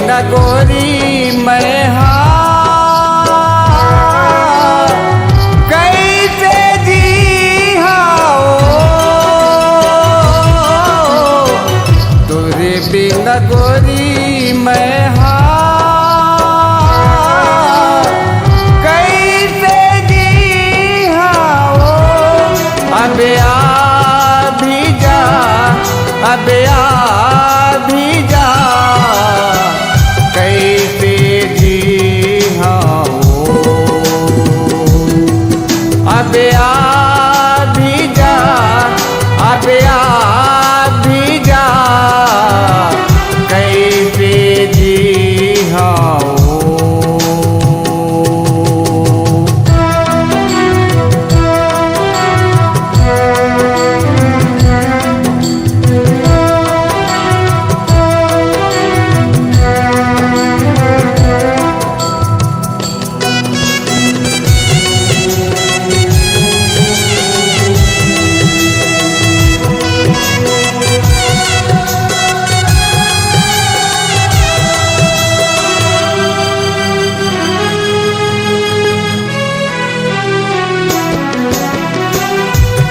बिना गोरी मैं कैसे जी तुरे बिना गोरी मैं कैसे जी अब आ भी जा, अब आ भी जा कैसे जी अब आ भी जा, अब आ भी जा कैसे जी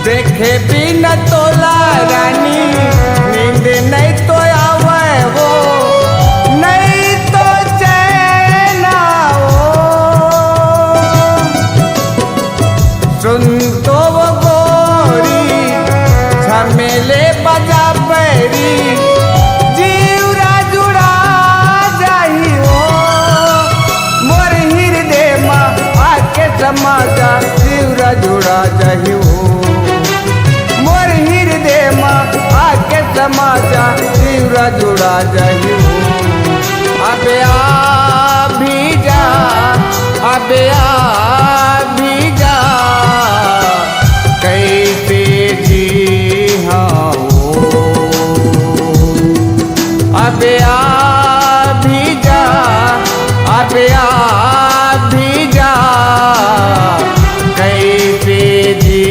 देखे बिना तोला रानी नींद नहीं तो आवे वो, नहीं तो चैन आओ। सुन तो वो गोरी झमेले बजा पैरी जीवरा जुड़ा जाही हो। मोर हृदय माँ आके समा जा जीवरा जुड़ा जाही हो। आके समाजा जीवरा जुड़ा जाही अब आ भी जा, अब आ भी जा कैसे जी अब आ भी जा, अब आ भी जा कैसे जी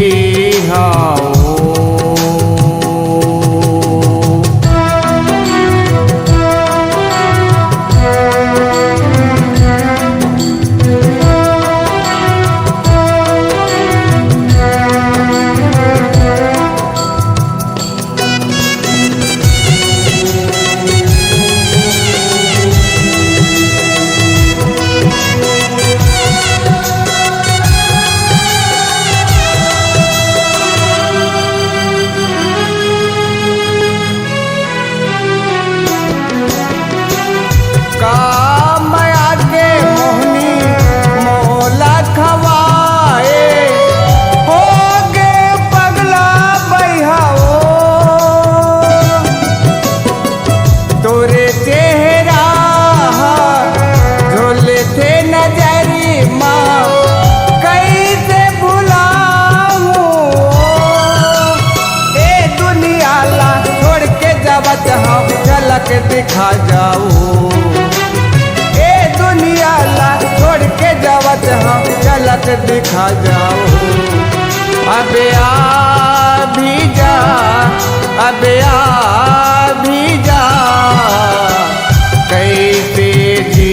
झलक दिखा जाओ। ए दुनिया ला छोड़ के जावत हम झलक दिखा जाओ। अब आ भी जा, अब आ भी जा कैसे जी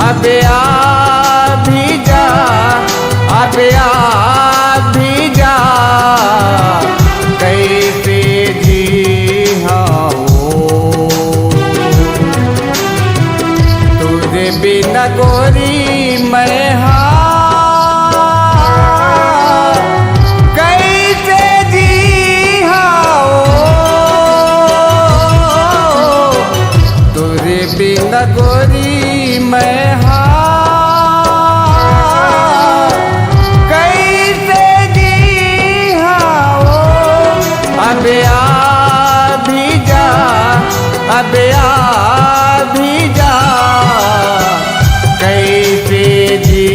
अब आ भी जा, अब आ भी जा कैसे जी तुझे बिना गोरी मैं कैसे जी तुझे बिना गोरी मैं अब आ भी जा, अब आ भी जा कैसे जी